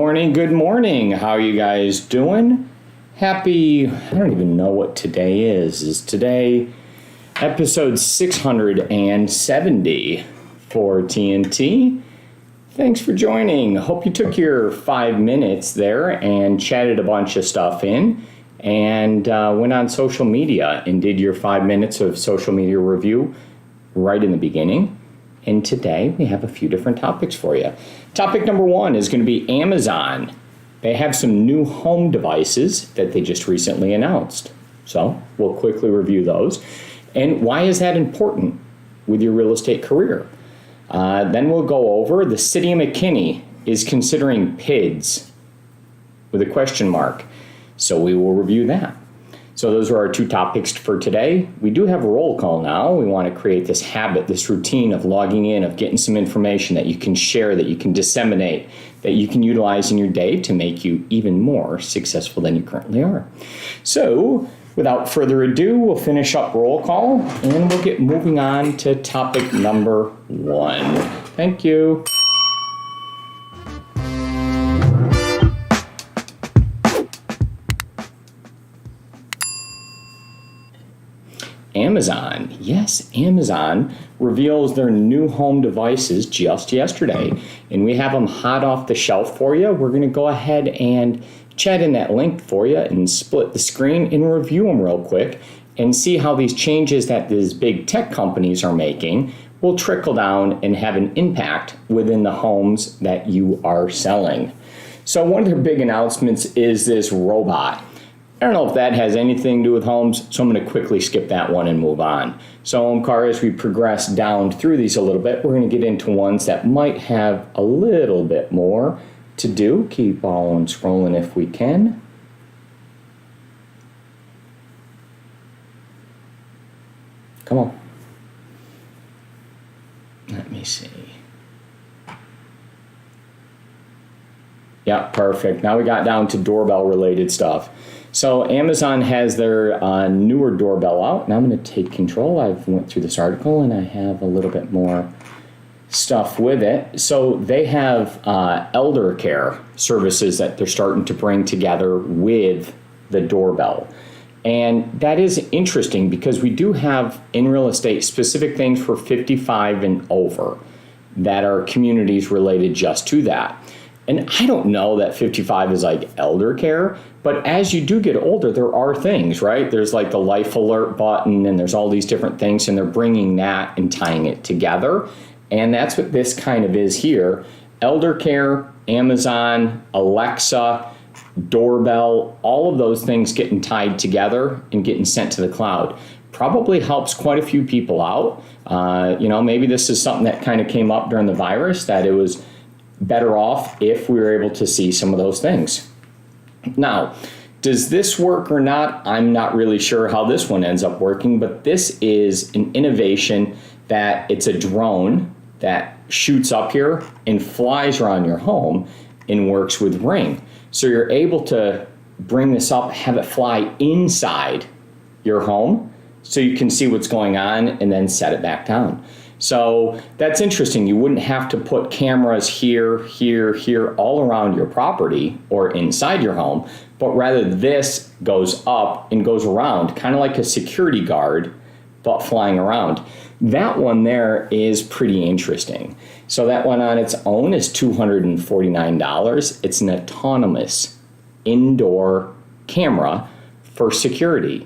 morning. Good morning. How are you guys doing? Happy, I don't even know what today is. Is today episode 670 for TNT? Thanks for joining. Hope you took your 5 minutes there and chatted a bunch of stuff in and went on social media and did your 5 minutes of social media review right in the beginning. And today we have a few different topics for you. Topic number 1 is going to be Amazon. They have some new home devices that they just recently announced. So we'll quickly review those. And why is that important with your real estate career? Then we'll go over the city of McKinney is considering PIDS with a question mark. So we will review that. So those are our 2 topics for today. We do have a roll call now. We want to create this habit, this routine of logging in, of getting some information that you can share, that you can disseminate, that you can utilize in your day to make you even more successful than you currently are. So without further ado, we'll finish up roll call and we'll get moving on to topic number 1. Thank you. Amazon. Yes, Amazon reveals their new home devices just yesterday, and we have them hot off the shelf for you. We're going to go ahead and chat in that link for you and split the screen and review them real quick and see how these changes that these big tech companies are making will trickle down and have an impact within the homes that you are selling. So one of their big announcements is this robot. I don't know if that has anything to do with homes, so I'm going to quickly skip that one and move on. So Omkar, as we progress down through these a little bit, we're going to get into ones that might have a little bit more to do. Keep on scrolling if we can. Come on. Let me see. Yeah, perfect. Now we got down to doorbell related stuff. So Amazon has their newer doorbell out, and I'm going to take control. I've went through this article, and I have a little bit more stuff with it. So they have elder care services that they're starting to bring together with the doorbell. And that is interesting because we do have in real estate specific things for 55 and over that are communities related just to that. And I don't know that 55 is like elder care, but as you do get older, there are things, right? There's like the life alert button and there's all these different things, and they're bringing that and tying it together. And that's what this kind of is here. Elder care, Amazon, Alexa, doorbell, all of those things getting tied together and getting sent to the cloud. Probably helps quite a few people out. Maybe this is something that kind of came up during the virus, that it was better off if we were able to see some of those things. Now, does this work or not? I'm not really sure how this one ends up working, but this is an innovation that it's a drone that shoots up here and flies around your home and works with Ring. So you're able to bring this up, have it fly inside your home so you can see what's going on and then set it back down. So that's interesting. You wouldn't have to put cameras here, here, here, all around your property or inside your home, but rather this goes up and goes around, kind of like a security guard, but flying around. That one there is pretty interesting. So that one on its own is $249. It's an autonomous indoor camera for security.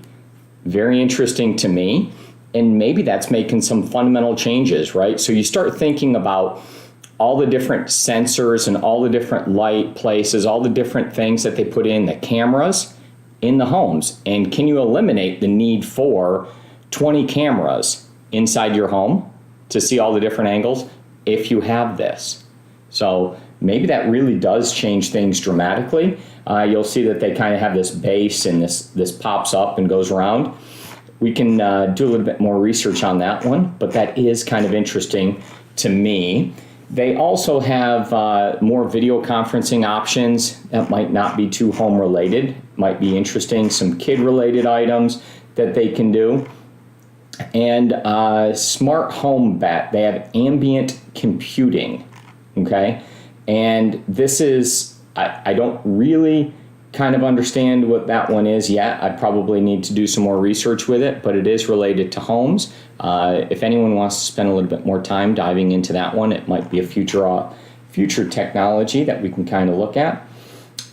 Very interesting to me. And maybe that's making some fundamental changes, right? So you start thinking about all the different sensors and all the different light places, all the different things that they put in the cameras in the homes. And can you eliminate the need for 20 cameras inside your home to see all the different angles if you have this? So maybe that really does change things dramatically. You'll see that they kind of have this base and this pops up and goes around. We can do a little bit more research on that one, but that is kind of interesting to me. They also have more video conferencing options that might not be too home related, might be interesting, some kid related items that they can do. And smart home they have ambient computing, okay? And this is I don't really kind of understand what that one is yet. I probably need to do some more research with it, but it is related to homes. If anyone wants to spend a little bit more time diving into that one, it might be a future technology that we can kind of look at.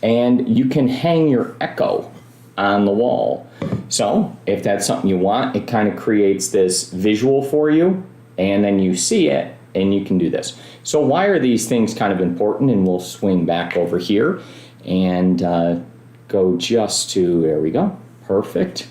And you can hang your Echo on the wall. So if that's something you want, it kind of creates this visual for you, and then you see it and you can do this. So why are these things kind of important? And we'll swing back over here and go just to, there we go, perfect.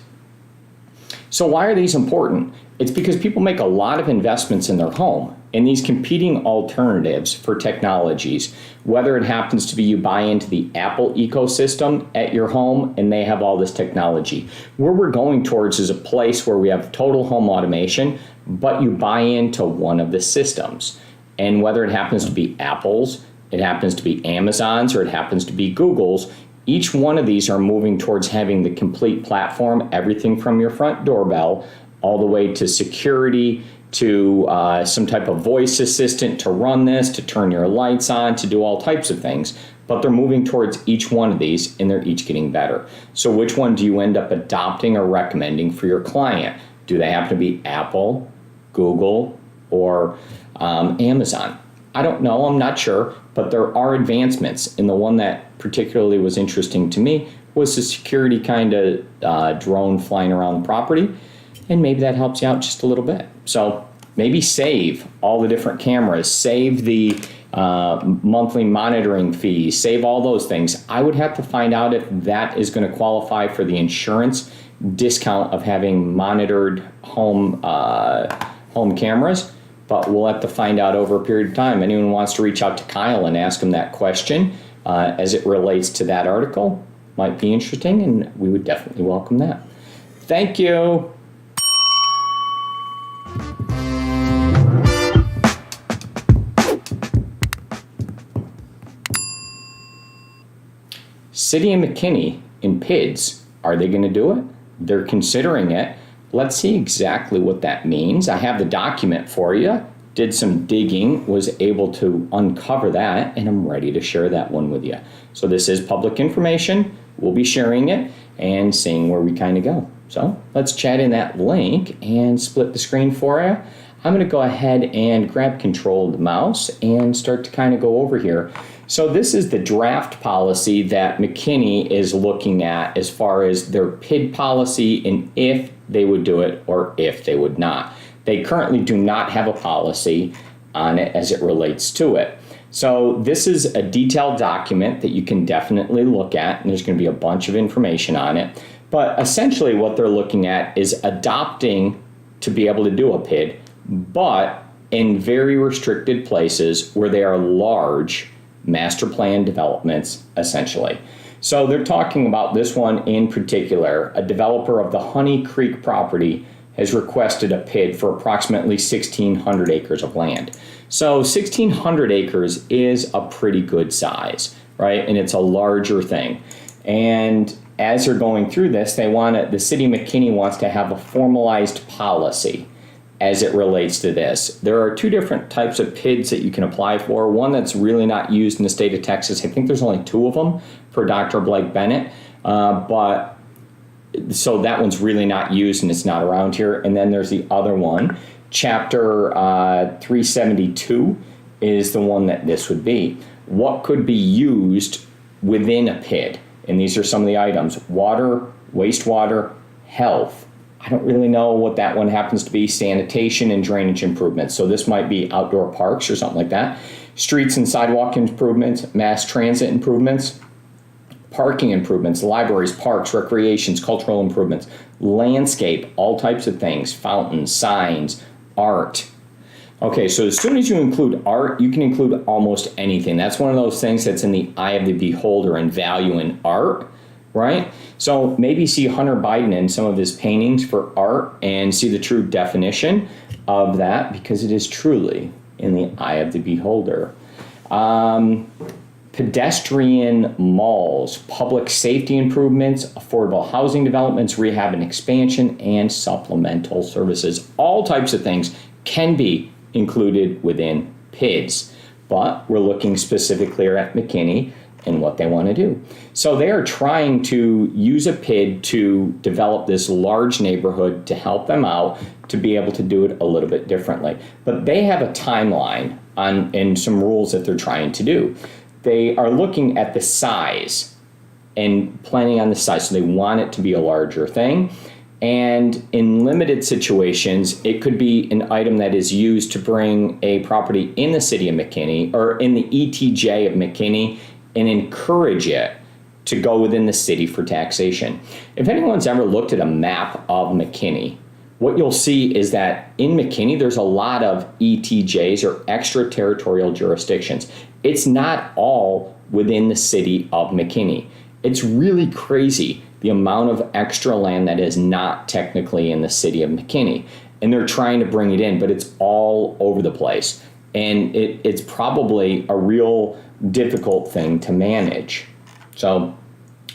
So why are these important? It's because people make a lot of investments in their home, and these competing alternatives for technologies, whether it happens to be you buy into the Apple ecosystem at your home and they have all this technology. Where we're going towards is a place where we have total home automation, but you buy into one of the systems. And whether it happens to be Apple's, it happens to be Amazon's, or it happens to be Google's, each one of these are moving towards having the complete platform, everything from your front doorbell all the way to security, to some type of voice assistant to run this, to turn your lights on, to do all types of things. But they're moving towards each one of these, and they're each getting better. So which one do you end up adopting or recommending for your client? Do they happen to be Apple, Google, or Amazon? I don't know, I'm not sure, but there are advancements. And the one that particularly was interesting to me was the security kind of drone flying around the property. And maybe that helps you out just a little bit. So maybe save all the different cameras, save the monthly monitoring fees, save all those things. I would have to find out if that is going to qualify for the insurance discount of having monitored home cameras, but we'll have to find out over a period of time. Anyone wants to reach out to Kyle and ask him that question as it relates to that article might be interesting, and we would definitely welcome that. Thank you. City of McKinney in PIDS, are they going to do it? They're considering it. Let's see exactly what that means. I have the document for you, did some digging, was able to uncover that, and I'm ready to share that one with you. So this is public information. We'll be sharing it and seeing where we kind of go. So let's chat in that link and split the screen for you. I'm going to go ahead and grab control of the mouse and start to kind of go over here. So this is the draft policy that McKinney is looking at as far as their PID policy and if they would do it or if they would not. They currently do not have a policy on it as it relates to it. So this is a detailed document that you can definitely look at, and there's going to be a bunch of information on it. But essentially what they're looking at is adopting to be able to do a PID, but in very restricted places where they are large master plan developments, essentially. So they're talking about this one in particular. A developer of the Honey Creek property has requested a PID for approximately 1,600 acres of land. So 1,600 acres is a pretty good size, right? And it's a larger thing. And as they're going through this, the city of McKinney wants to have a formalized policy as it relates to this. There are two different types of PIDs that you can apply for. One that's really not used in the state of Texas. I think there's only two of them for Dr. Blake Bennett, so that one's really not used and it's not around here. And then there's the other one. Chapter 372 is the one that this would be. What could be used within a PID? And these are some of the items: water, wastewater, health. I don't really know what that one happens to be. Sanitation and drainage improvements. So this might be outdoor parks or something like that. Streets and sidewalk improvements, mass transit improvements, parking improvements, libraries, parks, recreations, cultural improvements, landscape, all types of things, fountains, signs, art. Okay, so as soon as you include art, you can include almost anything. That's one of those things that's in the eye of the beholder and value in art, right? So maybe see Hunter Biden in some of his paintings for art and see the true definition of that, because it is truly in the eye of the beholder. Pedestrian malls, public safety improvements, affordable housing developments, rehab and expansion, and supplemental services. All types of things can be included within PIDS, but we're looking specifically at McKinney and what they want to do. So they are trying to use a PID to develop this large neighborhood to help them out to be able to do it a little bit differently. But they have a timeline on and some rules that they're trying to do. They are looking at the size and planning on the size. So they want it to be a larger thing. And in limited situations, it could be an item that is used to bring a property in the city of McKinney or in the ETJ of McKinney and encourage it to go within the city for taxation. If anyone's ever looked at a map of McKinney, what you'll see is that in McKinney, there's a lot of ETJs or extraterritorial jurisdictions. It's not all within the city of McKinney. It's really crazy the amount of extra land that is not technically in the city of McKinney. And they're trying to bring it in, but it's all over the place. And it's probably a real difficult thing to manage. So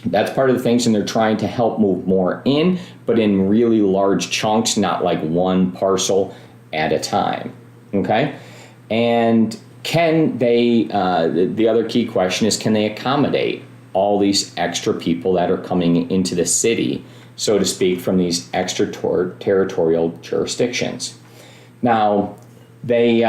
that's part of the things, and they're trying to help move more in, but in really large chunks, not like one parcel at a time, okay? And can they, the other key question is, can they accommodate all these extra people that are coming into the city, so to speak, from these extraterritorial jurisdictions? Now, they,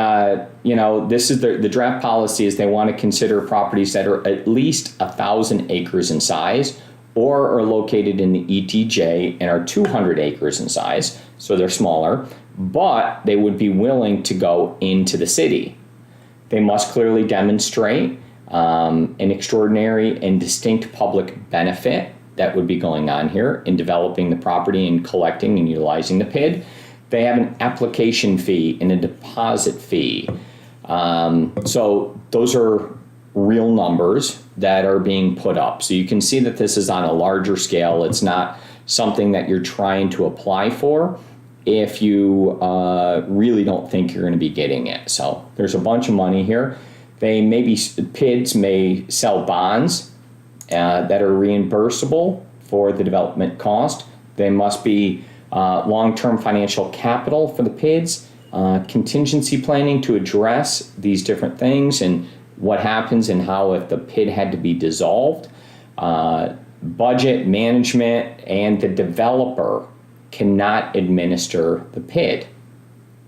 this is the draft policy is they want to consider properties that are at least 1,000 acres in size or are located in the ETJ and are 200 acres in size, so they're smaller, but they would be willing to go into the city. They must clearly demonstrate an extraordinary and distinct public benefit that would be going on here in developing the property and collecting and utilizing the PID. They have an application fee and a deposit fee. So those are real numbers that are being put up. So you can see that this is on a larger scale. It's not something that you're trying to apply for if you really don't think you're going to be getting it. So there's a bunch of money here. PIDs may sell bonds that are reimbursable for the development cost. They must be long-term financial capital for the PIDs, contingency planning to address these different things and what happens and how if the PID had to be dissolved, budget management, and the developer cannot administer the PID.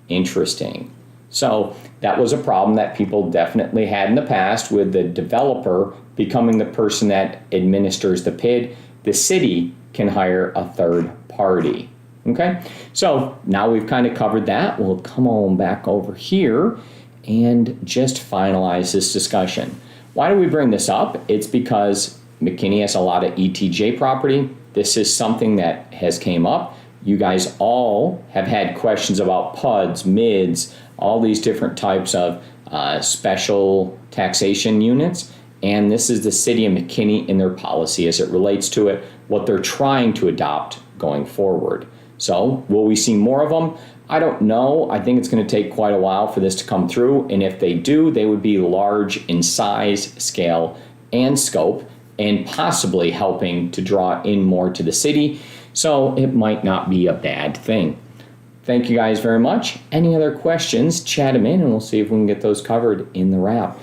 Interesting. So that was a problem that people definitely had in the past with the developer becoming the person that administers the PID. The city can hire a third party. Okay, so now we've kind of covered that. We'll come on back over here and just finalize this discussion. Why do we bring this up? It's because McKinney has a lot of ETJ property. This is something that has came up. You guys all have had questions about PIDs, MIDs, all these different types of special taxation units. And this is the city of McKinney in their policy as it relates to it, what they're trying to adopt going forward. So will we see more of them? I don't know. I think it's going to take quite a while for this to come through. And if they do, they would be large in size, scale, and scope, and possibly helping to draw in more to the city. So it might not be a bad thing. Thank you guys very much. Any other questions, chat them in and we'll see if we can get those covered in the wrap.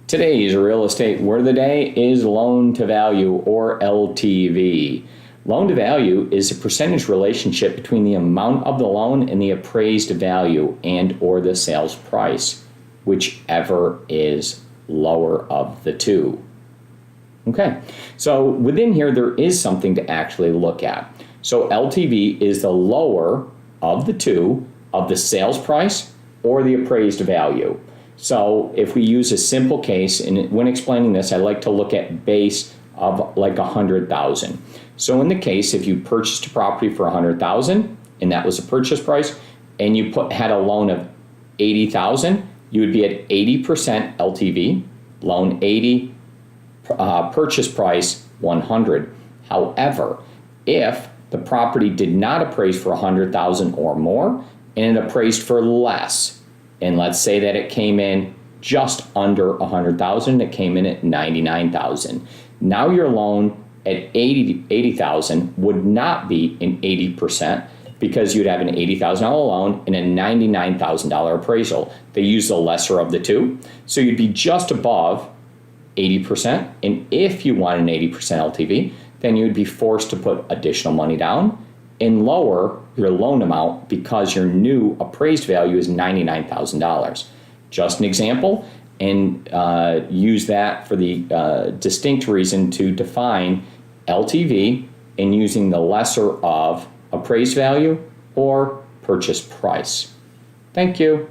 Today's real estate word of the day is loan to value, or LTV. Loan to value is a percentage relationship between the amount of the loan and the appraised value and or the sales price, whichever is lower of the two. Okay, so within here there is something to actually look at. So LTV is the lower of the two of the sales price or the appraised value. So if we use a simple case, and when explaining this, I like to look at base of like 100,000. So in the case, if you purchased a property for 100,000 and that was a purchase price, and you had a loan of 80,000, you would be at 80% LTV, loan 80, purchase price 100. However, if the property did not appraise for 100,000 or more, and it appraised for less, and let's say that it came in just under 100,000, it came in at 99,000. Now your loan at 80,000 would not be an 80%. because you'd have an $80,000 loan and a $99,000 appraisal. They use the lesser of the two. So you'd be just above 80%. And if you want an 80% LTV, then you'd be forced to put additional money down and lower your loan amount because your new appraised value is $99,000. Just an example, and use that for the distinct reason to define LTV and using the lesser of appraised value or purchase price. Thank you.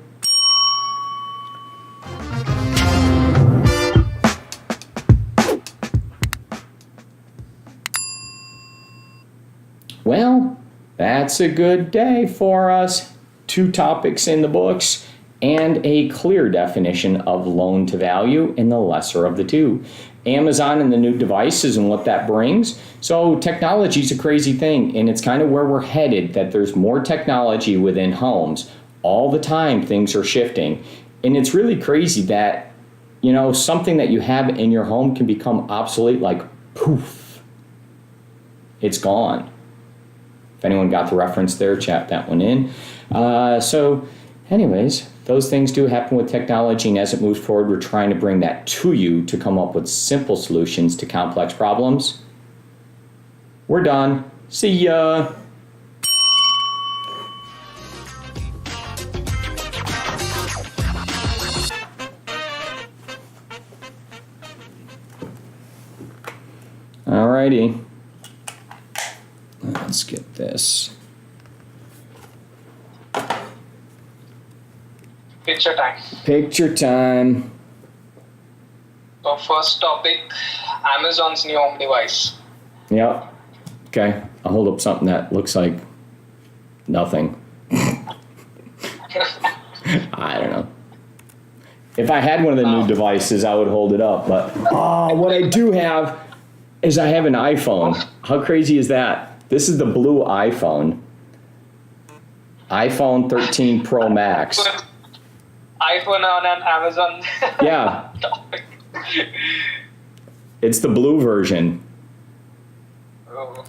Well, that's a good day for us. 2 topics in the books and a clear definition of loan to value in the lesser of the two. Amazon and the new devices and what that brings. So technology is a crazy thing, and it's kind of where we're headed, that there's more technology within homes. All the time things are shifting. And it's really crazy that, something that you have in your home can become obsolete like poof. It's gone. If anyone got the reference there, chat that one in. So anyways, those things do happen with technology, and as it moves forward, we're trying to bring that to you to come up with simple solutions to complex problems. We're done. See ya. Alrighty. Let's get this. Picture time. Picture time. So first topic, Amazon's new home device. Yep. Okay. I'll hold up something that looks like nothing. I don't know. If I had one of the new devices, I would hold it up. But what I do have is I have an iPhone. How crazy is that? This is the blue iPhone. iPhone 13 Pro Max. iPhone on an Amazon. Yeah. topic. It's the blue version. Oh.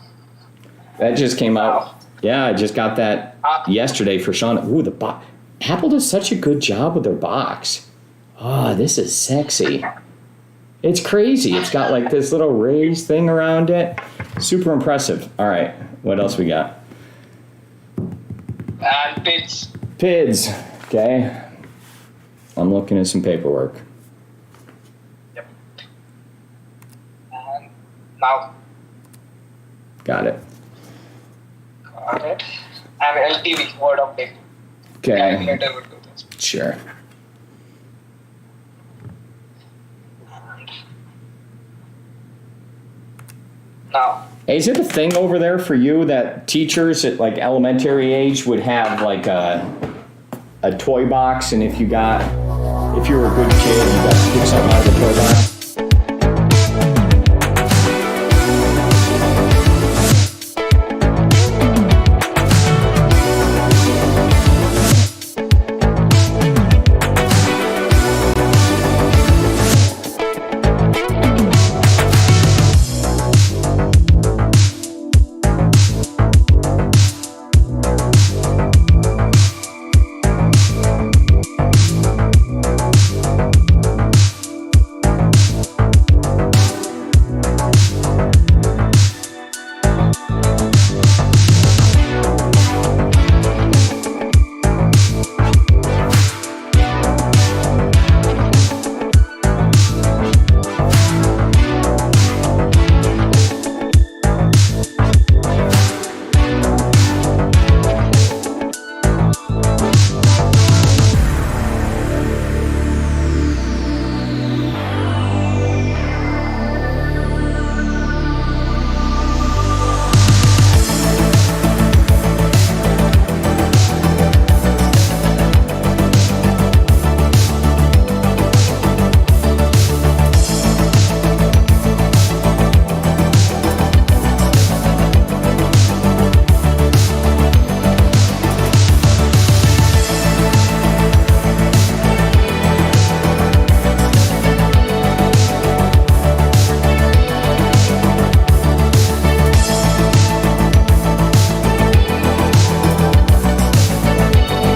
That just came out. Wow. Yeah, I just got that yesterday for Shana. Ooh, the box. Apple does such a good job with their box. Oh, this is sexy. It's crazy. It's got like this little raised thing around it. Super impressive. All right, what else we got? And PIDS. PIDS. Okay. I'm looking at some paperwork. Yep. And now. Got it. Got it. And LTV, word of day. Okay. Calculator would do this. Sure. Now. Hey, is it a thing over there for you that teachers at like elementary age would have like a toy box, and if you were a good kid, you got to pick something out of the toy box?